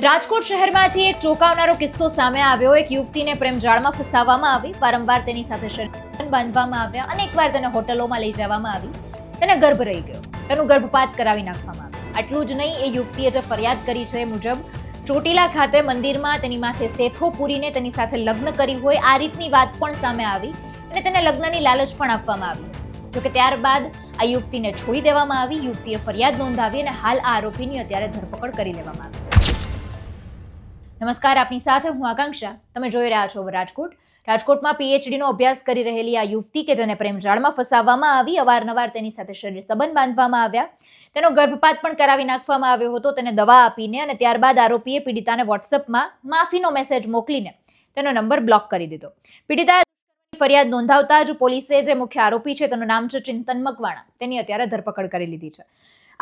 રાજકોટ શહેરમાંથી એક ચોંકાવનારો કિસ્સો સામે આવ્યો. એક યુવતીને પ્રેમ જાળમાં ફસાવવામાં આવી. વારંવાર તેની સાથે શરીર બાંધવામાં આવ્યા. અનેકવાર તેને હોટલોમાં લઈ જવામાં આવી. તેને ગર્ભ રહી ગયો. તેનું ગર્ભપાત કરાવી નાખવામાં આવ્યું. આટલું જ નહીં, એ યુવતીએ જે ફરિયાદ કરી છે મુજબ ચોટીલા ખાતે મંદિરમાં તેની માથે સેથો પૂરીને તેની સાથે લગ્ન કરી હોય આ રીતની વાત પણ સામે આવી અને તેને લગ્નની લાલચ પણ આપવામાં આવી. જોકે ત્યારબાદ આ યુવતીને છોડી દેવામાં આવી. યુવતીએ ફરિયાદ નોંધાવી અને હાલ આ આરોપીની અત્યારે ધરપકડ કરી લેવામાં આવી છે. નમસ્કાર, આપની સાથે હું આકાંક્ષા. તમે જોઈ રહ્યા છો રાજકોટ. રાજકોટમાં પીએચડીનો અભ્યાસ કરી રહેલી આ યુવતી કે જેને પ્રેમજાળમાં ફસાવવામાં આવી, અવારનવાર તેની સાથે શરીર સંબંધ બાંધવામાં આવ્યા, તેનો ગર્ભપાત પણ કરાવી નાખવામાં આવ્યો હતો, તેને દવા આપીને અને ત્યારબાદ આરોપીએ પીડિતાને વોટ્સએપમાં માફીનો મેસેજ મોકલીને તેનો નંબર બ્લોક કરી દીધો. પીડિતાએ ફરિયાદ નોંધાવતા જ પોલીસે જે મુખ્ય આરોપી છે તેનું નામ છે ચિંતન મકવાણા, તેની અત્યારે ધરપકડ કરી લીધી છે.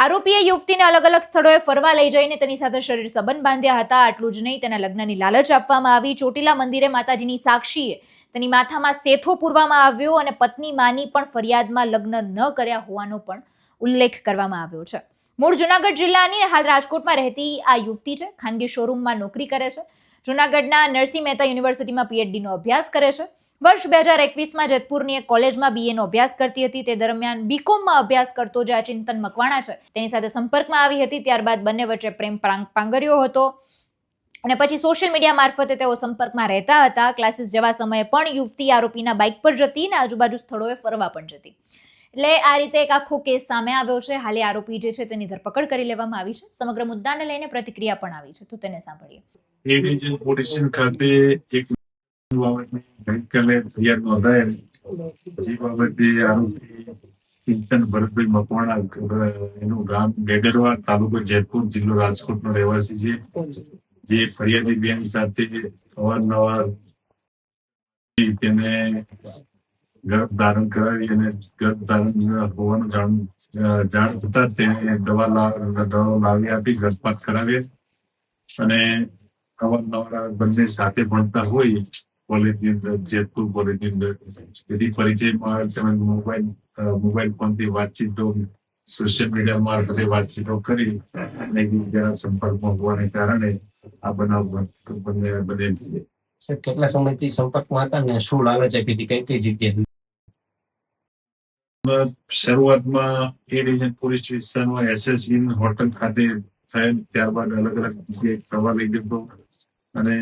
આરોપીએ યુવતીને અલગ અલગ સ્થળોએ ફરવા લઈ જઈને તેની સાથે શરીર સંબંધ બાંધ્યા હતા. આટલું જ નહીં, તેના લગ્નની લાલચ આપવામાં આવી. ચોટીલા મંદિરે માતાજીની સાક્ષીએ તેની માથામાં સેથો પૂરવામાં આવ્યો અને પત્ની માની પણ ફરિયાદમાં લગ્ન ન કર્યા હોવાનો પણ ઉલ્લેખ કરવામાં આવ્યો છે. મૂળ જુનાગઢ જિલ્લાની હાલ રાજકોટમાં રહેતી આ યુવતી છે. ખાનગી શોરૂમમાં નોકરી કરે છે. જુનાગઢના નરસિંહ મહેતા યુનિવર્સિટીમાં પીએચડીનો અભ્યાસ કરે છે. વર્ષ 2021માં જેતપુરની એક કોલેજમાં બીએનો અભ્યાસ કરતી હતી. તે દરમિયાન બીકોમમાં અભ્યાસ કરતો જે આ ચિંતન મકવાણા છે તેની સાથે સંપર્કમાં આવી હતી. ત્યારબાદ બંને વચ્ચે પ્રેમ પાંગર્યો હતો અને પછી સોશિયલ મીડિયા મારફતે તેઓ સંપર્કમાં રહેતા હતા. ક્લાસીસ જવા સમયે પણ યુવતી આરોપીના બાઇક પર જતી અને આજુબાજુ સ્થળોએ ફરવા પણ જતી. એટલે આ રીતે એક આખો કેસ સામે આવ્યો છે. હાલે આરોપી જે છે તેની ધરપકડ કરી લેવામાં આવી છે. સમગ્ર મુદ્દાને લઈને પ્રતિક્રિયા પણ આવી છે, તો તેને સાંભળીએ. ગઈકાલે ફરિયાદ નોંધાયેલી. જે બાબતે આરોપી ચિંતન ભરતભાઈ મકવાણા, એનું ગામ ગેડરવા, તાલુકો જેતપુર, જિલ્લો રાજકોટનો રહેવાસી છે. જે ફરિયાદી બેન સાથે અવારનવાર તેને ગર્ભ ધારણ કરાવી અને ગર્ભ ધારણ હોવાનું જાણ થતા તેને દવાઓ લાવી આપી ગર્ભપાત કરાવ્યા અને અવારનવાર બંને સાથે ભણતા હોય કોલેજની અંદર, જેતપુર કોલેજની અંદર. તેથી પરિચયમાં તમે મોબાઈલ ફોનથી વાતચીતો, સોશિયલ મીડિયા મારફતે વાતચીતો કરી અને એકબીજાના સંપર્કમાં હોવાને કારણે આ બનાવ બને. કેટલા સમયથી સંપર્કમાં હતા ને શું લાલચ આપી હતી, કઈ કઈ જગ્યાએ? શરૂઆતમાં એ ડિવિઝન પોલીસ વિસ્તારમાં એસએસબી હોટલ ખાતે થયેલ. ત્યારબાદ અલગ અલગ જગ્યાએ ફરવા લઈ જતો અને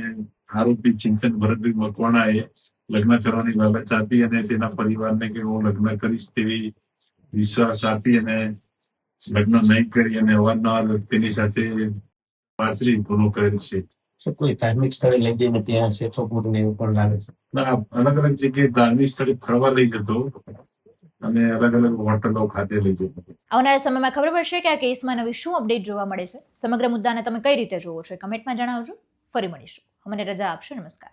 આરોપી ચિંતન ભરતભાઈ મકવાણાએ લગ્ન કરવાની લાલચ આપી અને તેના પરિવારને કે હું લગ્ન કરીશ તેવી વિશ્વાસ આપી અને લગ્ન નહીં કરી અને અવારનવાર તેની સાથે પાછરી ગુનો કરેલ છે. કોઈ ધાર્મિક સ્થળે લઈ જઈને ત્યાં સેથોપુર ને એવું પણ લાગે છે? અલગ અલગ જગ્યાએ ધાર્મિક સ્થળે ફરવા લઈ જતો અને અલગ અલગ હોટલો ખાતે લઈ જતો. આવનારા સમયમાં ખબર પડશે કે આ કેસમાં નવી શું અપડેટ જોવા મળે છે. સમગ્ર મુદ્દાને તમે કઈ રીતે જોવો છો, કમેન્ટમાં જણાવજો. ફરી મળીશું. અમને રજા આપશો. નમસ્કાર.